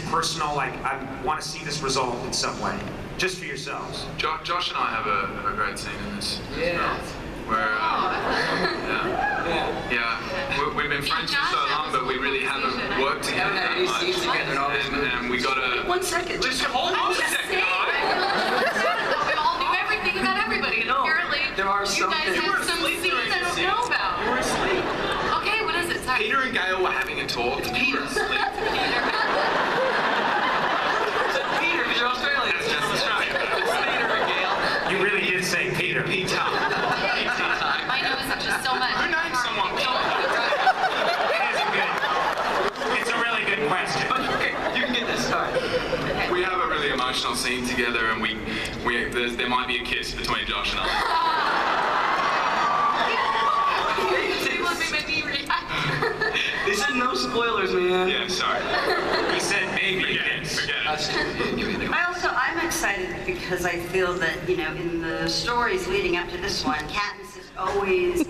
personal, like, I want to see this resolved in some way, just for yourselves? Josh and I have a great scene in this. Yeah. Where, we've been friends for so long, but we really haven't worked together that much. And we got to... 1 second. Just hold on a second, We all knew everything about everybody, and apparently there are you guys had some scenes I don't know about. You were asleep. Okay, what is it? Sorry. Peter and Gail were having a talk. Peter asleep. Peter, because you're Australian. That's just Australia. It's Peter and Gail. You really did say Peter. Peter. My nose is just so much. Who named someone Peter? It's a really good question. Okay, you can get this started. We have a really emotional scene together, and there might be a kiss between Josh and I. This is no spoilers, man. Yeah, sorry. He said maybe. Forget it. I'm excited because I feel that, you know, in the stories leading up to this one, Katniss is always,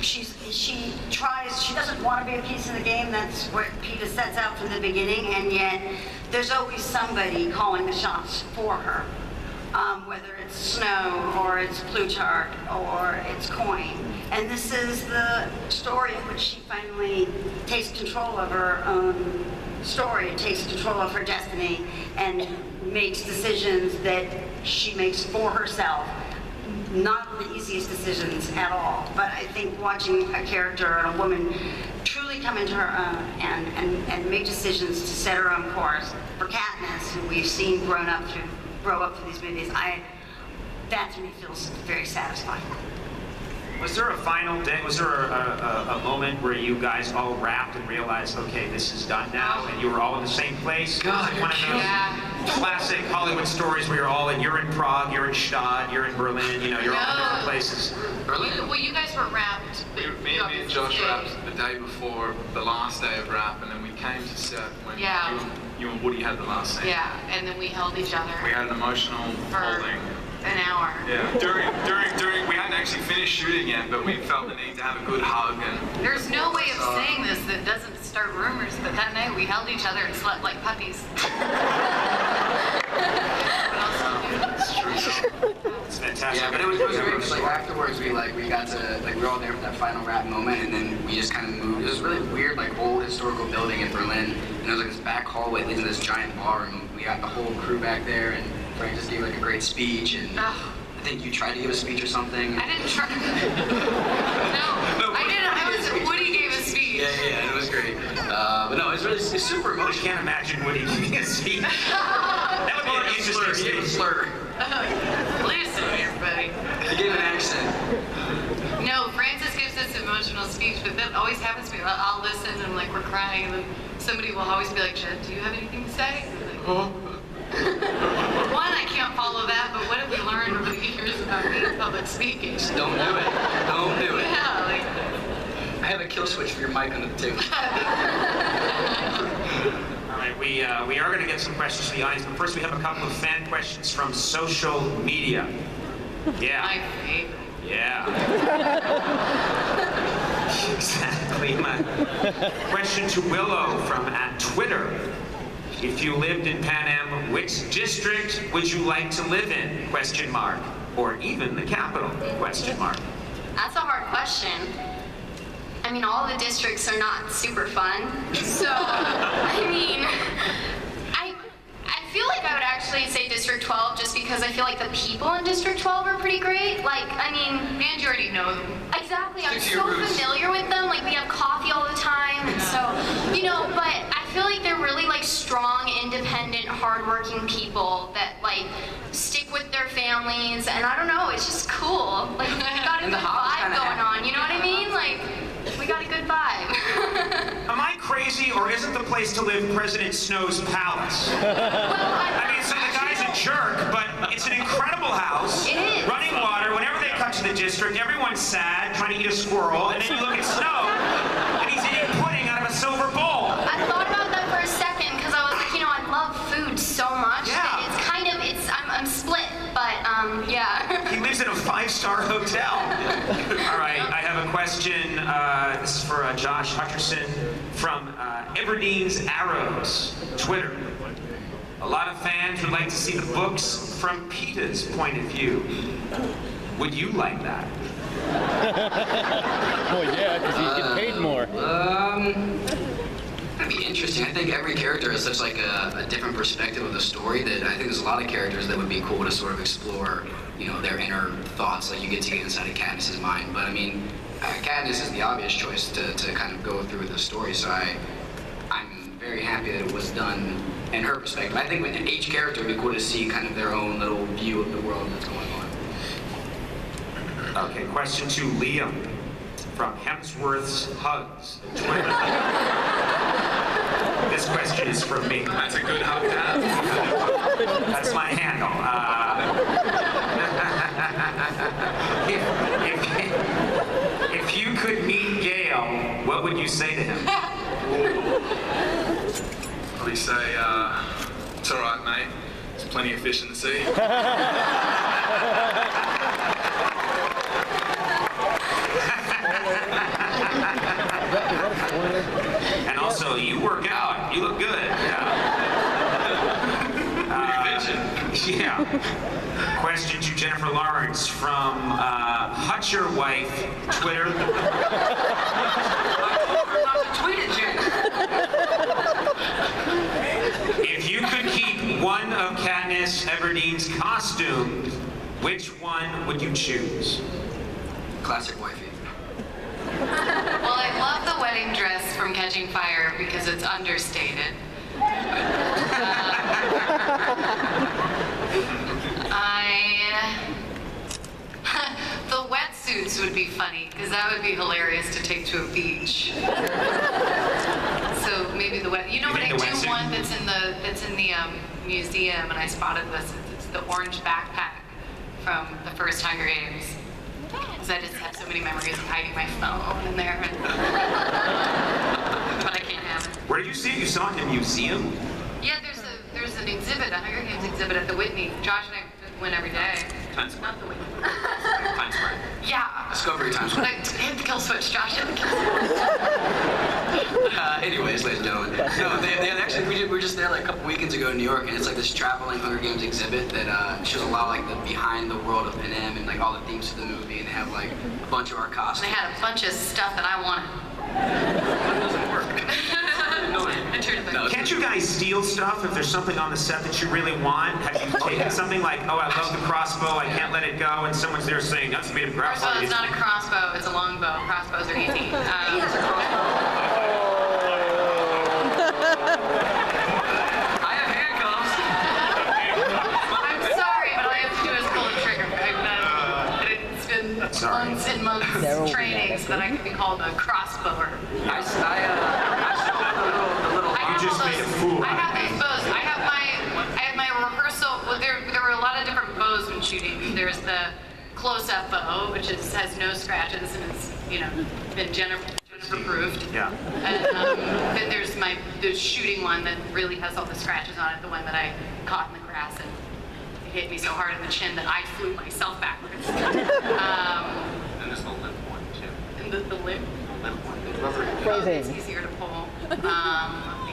she doesn't want to be a piece of the game. That's what Peeta sets out from the beginning, and yet there's always somebody calling the shots for her. Whether it's Snow, or it's Plutarch, or it's Coin. And this is the story in which she finally takes control of her own story, takes control of her destiny, and makes decisions that she makes for herself. Not the easiest decisions at all, but I think watching a character and a woman truly come into her own and make decisions to set her own course. For Katniss, who we've seen grow up through these movies, that to me feels very satisfying. Was there a final day? Was there a moment where you guys all wrapped and realized, okay, this is done now, and you were all in the same place? God, one of those classic Hollywood stories where you're in Prague, you're in Stade, you're in Berlin, you know, you're all in different places. Well, you guys were wrapped. Me and Josh wrapped the day before the last day of wrap, and then we came to set when you and Woody had the last scene. Yeah, and then we held each other. We had an emotional holding. An hour. Yeah. During, we hadn't actually finished shooting yet, but we felt the need to have a good hug. And there's no way of saying this that doesn't start rumors, but that night we held each other and slept like puppies. It's true. It's fantastic. Yeah, but it was great because like afterwards we got to we were all there for that final rap moment, and then we just kind of moved. It was really weird, like old historical building in Berlin, and there was like this back hallway leading to this giant ballroom. We got the whole crew back there, and Frank just gave like a great speech, and I think you tried to give a speech or something. I didn't try. No, I didn't. Woody gave a speech. Yeah, it was great. But no, it's super I emotional. can't imagine Woody giving a speech. That would be an interesting He gave a speech. slur. Listen, everybody. He gave an accent. No, Francis gives this emotional speech, but that always happens to me. I'll listen and like we're crying, and then somebody will always be like, "Jen, do you have anything to say?" And I'm like, one, I can't follow that, but what have we learned over the years about me in public speaking? Just don't do it. Don't do it. Yeah, like. I have a kill switch for your mic under the table. All right, we are going to get some questions from the audience, but first we have a couple of fan questions from social media. Yeah. My favorite. Yeah. Exactly. My question to Willow from @Twitter. If you lived in Pan Am, which district would you like to live in? Question mark. Or even the capital? Question mark. That's a hard question. I mean, all the districts are not super fun. So, I mean, I feel like I would actually say District 12 just because I feel like the people in District 12 are pretty great. Like, I mean... And you already know them. Exactly, I'm so familiar with them. Like, we have coffee all the time, and so, you know, but I feel like they're really, like, strong, independent, hardworking people that, like, stick with their families, and I don't know, it's just cool. Like, we got a good vibe going on, you know what I mean? Like, we got a good vibe. Am I crazy, or isn't the place to live President Snow's palace? I mean, so the guy's a jerk, but it's an incredible house. It is. Running water. Whenever they cut to the district, everyone's sad, trying to eat a squirrel, and then you look at Snow, and he's eating pudding out of a silver bowl. I thought about that for a second, because I was like, you know, I love food so much that it's kind of, I'm split, but, yeah. He lives in a 5-star hotel. All right, I have a question. This is for Josh Hutcherson. from Everdean's Arrows, Twitter. A lot of fans would like to see the books from PETA's point of view. Would you like that? Well, yeah, because you get paid more. That'd be interesting. I think every character has such like a different perspective of the story that I think there's a lot of characters that would be cool to sort of explore, you know, their inner thoughts. Like you get to get inside of Katniss's mind. But I mean, Katniss is the obvious choice to kind of go through the story. So I'm very happy that it was done in her perspective. I think with each character, it'd be cool to see kind of their own little view of the world that's going on. Okay, question to Liam from Hemsworth's Hugs, Twitter. This question is from me. That's a good hug to have. That's my handle. If you could meet Gale, what would you say to him? Probably say, it's all right, mate. There's plenty of fish in the sea. And also, you work out. You look good. Yeah. Question to Jennifer Lawrence from Hutcher Wife, Twitter. If you could keep one of Katniss Everdeen's costumes, which one would you choose? Classic wifey. Well, I love the wedding dress from Catching Fire because it's understated. The wetsuits would be funny because that would be hilarious to take to a beach. So maybe the wet. You know what? I do one that's in the museum, and I spotted this. It's the orange backpack from the first Hunger Games. Because I just have so many memories of hiding my phone in there. But I can't have it. Where did you see it? You saw it in a museum? Yeah, there's an exhibit, a Hunger Games exhibit at the Whitney. Josh and I went every day. Times Square. Not the Whitney. Times Square. Yeah. Discovery Times. But I hit the kill switch, Josh hit the kill switch. Anyways, ladies and gentlemen. No, they actually, we were just there like a couple weekends ago in New York, and it's like this traveling Hunger Games exhibit that shows a lot of like the behind the world of Panem and like all the themes of the movie, and they have like a bunch of our costumes. They had a bunch of stuff that I wanted. It doesn't work. I turned it back. Can't you guys steal stuff if there's something on the set that you really want? Have you taken something like, oh, I love the crossbow, I can't let it go, and someone's there saying, that's made of First of all, graphite. it's not a crossbow, it's a longbow. Crossbows are easy. I have handcuffs. I'm sorry, but all I have to do is pull a trigger. It's been months and months of training so that I can be called a crossbower. I stole the little. I have just all made those- a fool I out of have me. those bows. I have my rehearsal. Well, there were a lot of different bows when shooting. There's the close-up bow, which has no scratches and it's been Jennifer proofed. Yeah. And then there's the shooting one that really has all the scratches on it. The one that I caught in the grass and it hit me so hard in the chin that I flew myself backwards. And there's the lip one, too. And the lip. Crazy. It's easier to pull.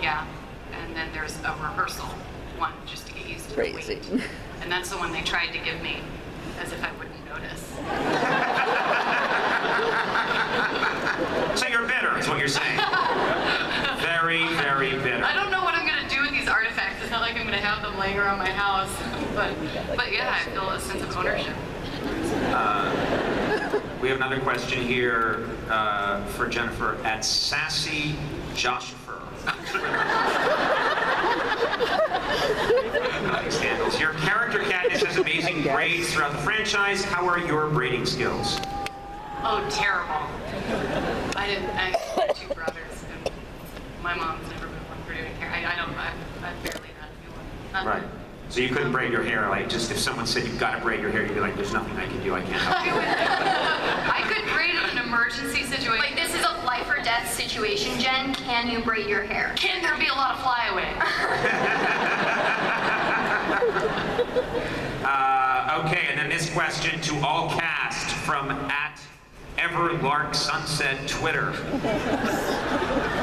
Yeah. And then there's a rehearsal one just to get used to the weight. And that's the one they tried to give me as if I wouldn't notice. So you're bitter, is what you're saying. Very, very bitter. I don't know what I'm going to do with these artifacts. It's not like I'm going to have them laying around my house. But yeah, I feel a sense of ownership. We have another question here for Jennifer at Sassy Joshua. Scandals. Your character Katniss has amazing braids throughout the franchise. How are your braiding skills? Oh, terrible. I have two brothers, and my mom's never been one for doing hair. I barely know how to do one. Right. So you couldn't braid your hair, like, just if someone said you've got to braid your hair, you'd be like, there's nothing I can do, I can't help you. I could braid in an emergency situation. Like, this is a life or death situation, Jen. Can you braid your hair? Can there be a lot of flyaway? Okay, and then this question to all cast from Never Lark Sunset Twitter.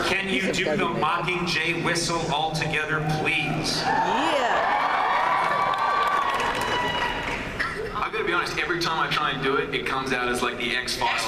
Can you do the Mockingjay whistle all together, please? Yeah. I gotta be honest, every time I try and do it, it comes out as like the X-Files.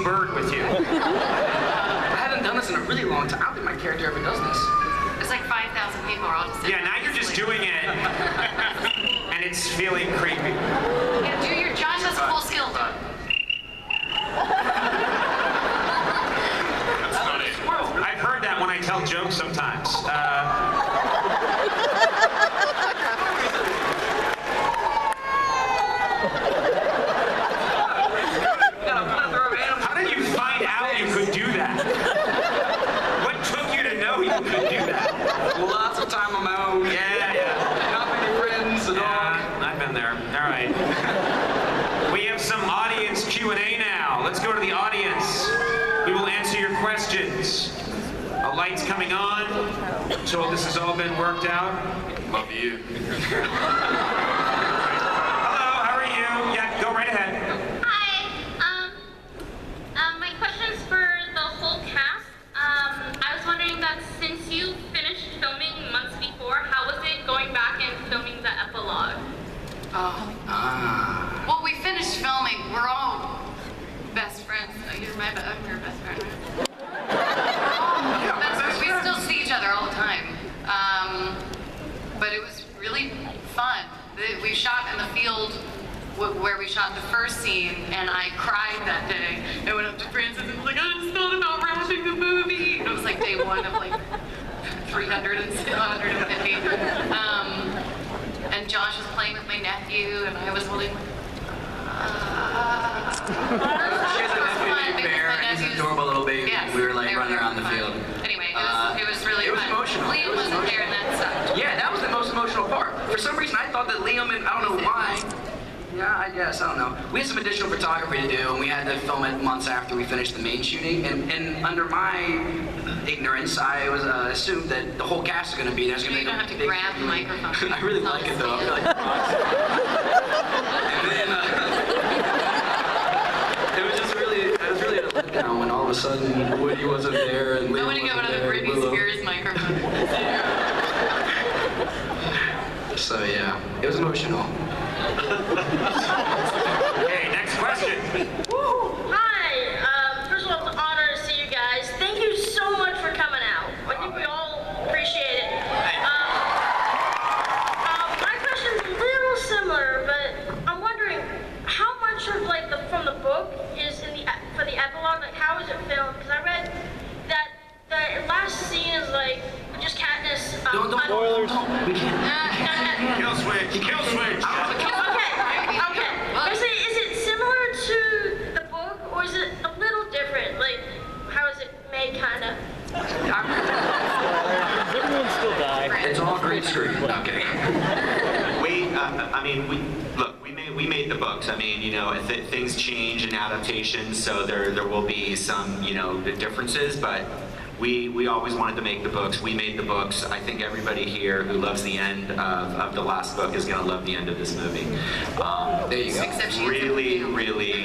Bird with you. I haven't done this in a really long time. I don't think my character ever does this. There's like 5,000 people are all just Yeah, now you're just doing it, and it's feeling creepy. Yeah, do your Josh has a full skill. I've heard that when I tell jokes sometimes. How did you find out you could do that? What took you to know you could do that? Lots of time on my own. Yeah. Not many friends at all. I've been there. All right. We have some audience Q&A now. Let's go to the audience. We will answer your questions. A light's coming on. So this has all been worked out. Love you. Hello, how are you? Yeah, go right ahead. Hi. My question's for the whole cast. I was wondering that since you finished filming months before, how was it going back and filming the epilogue? Well, we finished filming. We're all best friends. I'm your best friend, right? We still see each other all the time. But it was really fun. We shot in the field where we shot the first scene, and I cried that day. I went up to Francis and was like, I just thought about wrapping the movie. And it was like day one of like 150. And Josh was playing with my nephew, and I was holding She has a nephew named Bear, and he's an adorable little baby. Yes, We were like running around the field. Anyway, it was really It was fun. emotional. Liam wasn't there, and that sucked. Yeah, that was the most emotional part. For some reason, I thought that Liam and I don't know why. Yeah, I guess, I don't know. We had some additional photography to do, and we had to film it months after we finished the main shooting. And under my ignorance, I was assumed that the whole cast is going to be there. You don't have to grab the microphone. I really like it though. I feel like and then it was really a letdown when all of a sudden Woody wasn't there and Liam I want to go wasn't to the there, Britney Willow. Spears microphone. So yeah, it was emotional. Okay, next question. Hi. First of all, it's an honor to see you guys. Thank you so much for coming out. I think we all appreciate it. My question's a little similar, but I'm wondering how much of like from the book is for the epilogue. Like, how is it filmed? Because I read that the last scene is like just Katniss. Don't Spoilers. We can't. Kill switch. Kill switch. Okay. Is it similar to the book, or is it a little different? Like, how is it made, kind of? Everyone still die. It's all green screen. Okay. We made the books. I mean, things change in adaptations, so there will be some, differences, but we always wanted to make the books. We made the books. I think everybody here who loves the end of the last book is going to love the end of this movie. There you go. Except she Really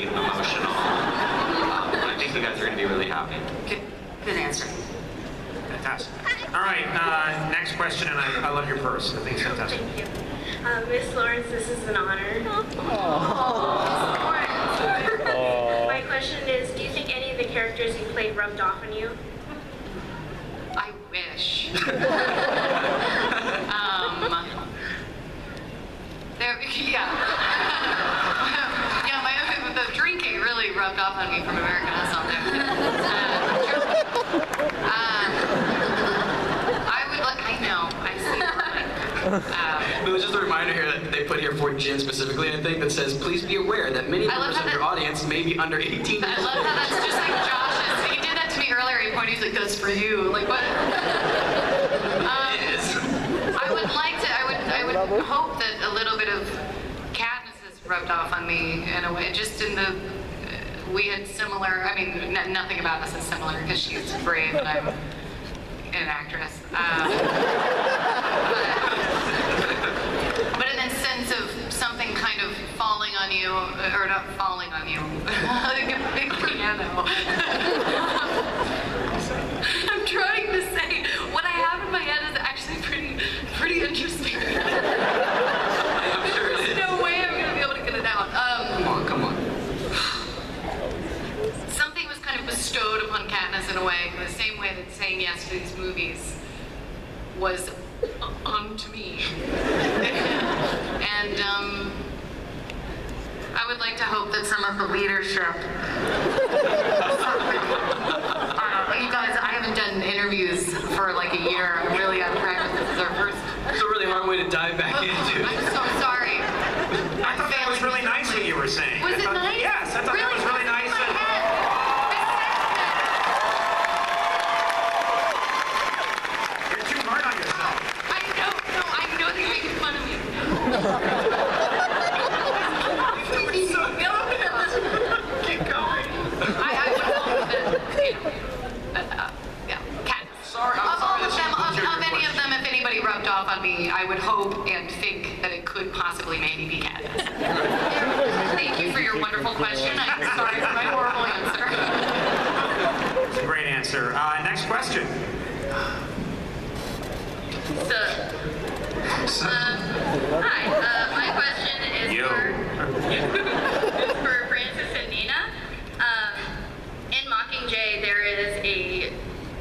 emotional. I think you guys are going to be really happy. Good answer. Fantastic. All right, next question, and I love your purse. I think it's fantastic. Thank you. Miss Lawrence, this is an honor. My question is, do you think any of the characters you played rubbed off on you? I wish. The drinking really rubbed off on me from American Hustle. It was just a reminder here that they put here for Jen specifically, I think, that says, please be aware that many members of your audience may be under 18 years I love how that's just like Josh's. He did that to me earlier. He point, he's like, "That's for you." Like what? I would hope that a little bit of Katniss has rubbed off on me in a way. Just in the, we had similar. I mean, nothing about us is similar because she's brave and I'm an actress. But in the sense of something kind of falling on you, or not falling on you, like a big piano. I'm trying to say what I have in my head is actually pretty interesting. There's no way I'm gonna be able to get it out. Come on. Something was kind of bestowed upon Katniss in a way, in the same way that saying yes to these movies was unto me. And I would like to hope that some of the leadership. You guys, I haven't done interviews for like a year. I'm really out of practice. This is our first. It's a really hard way to dive back into. I'm so sorry. I thought that was really nice what you were saying. Was it nice? Yes, I thought that was really nice. You're too hard on yourself. I know they're making fun of me. Keep going. I would hope that, yeah, Katniss. Sorry, Of all of that them, you of butchered your any of question. them, if anybody rubbed off on me, I would hope and think that it could possibly maybe be Katniss. Thank you for your wonderful question. I'm sorry for my horrible answer. It's a great answer. Next question. Hi, my question is for Francis and Nina. In Mockingjay,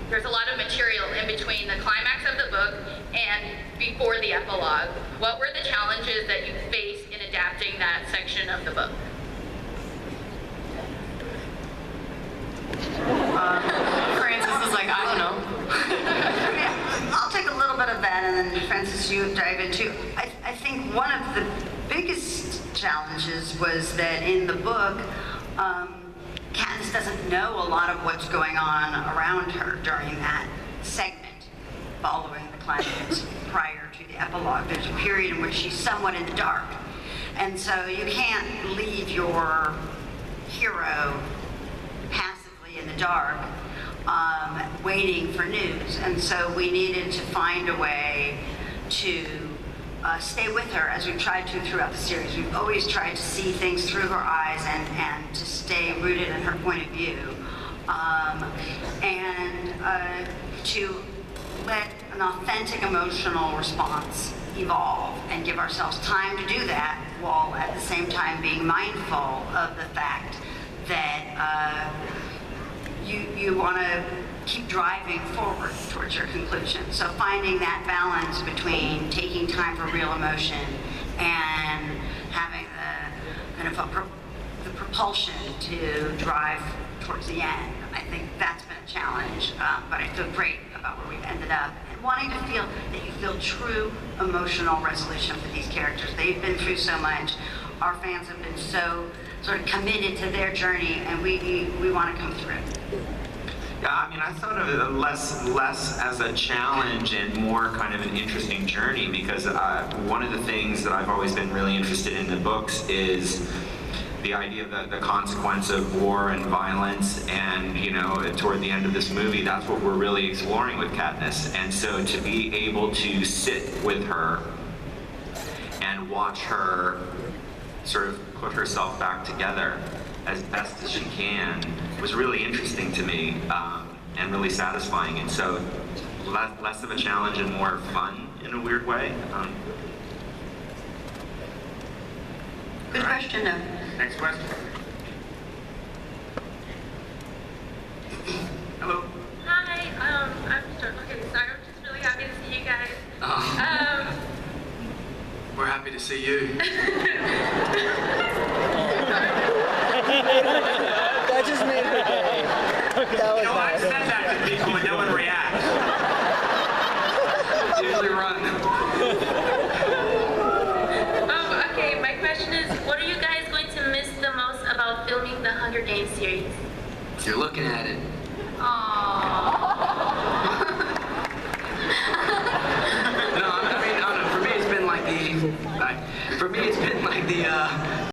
there's a lot of material in between the climax of the book and before the epilogue. What were the challenges that you faced in adapting that section of the book? Francis is like, I don't know. I'll take a little bit of that, and then Francis, you dive into. I think one of the biggest challenges was that in the book, Katniss doesn't know a lot of what's going on around her during that segment following the climax prior to the epilogue. There's a period in which she's somewhat in the dark, and so you can't leave your hero passively in the dark waiting for news. And so we needed to find a way to stay with her, as we've tried to throughout the series. We've always tried to see things through her eyes and to stay rooted in her point of view, and to let an authentic emotional response evolve and give ourselves time to do that, while at the same time being mindful of the fact that you want to keep driving forward towards your conclusion. So finding that balance between taking time for real emotion and having the kind of the propulsion to drive towards the end. I think that's been a challenge, but I feel great about where we've ended up. And wanting to feel that you feel true emotional resolution for these characters. They've been through so much. Our fans have been so sort of committed to their journey, and we want to come through. Yeah, I mean, I thought of it less as a challenge and more kind of an interesting journey, because one of the things that I've always been really interested in the books is the idea that the consequence of war and violence, and toward the end of this movie, that's what we're really exploring with Katniss. And so to be able to sit with her and watch her sort of put herself back together as best as she can was really interesting to me, and really satisfying. And so less of a challenge and more fun in a weird way. Good question, though. Next question. Hello. Hi, I'm sorry, I'm just really happy to see you guys. We're happy to see you. That just made her day. That was I've nice. said that to people and no one reacts. Usually run. Okay, my question is, what are you guys going to miss the most about filming the Hunger Games series? You're looking at it. Aww. the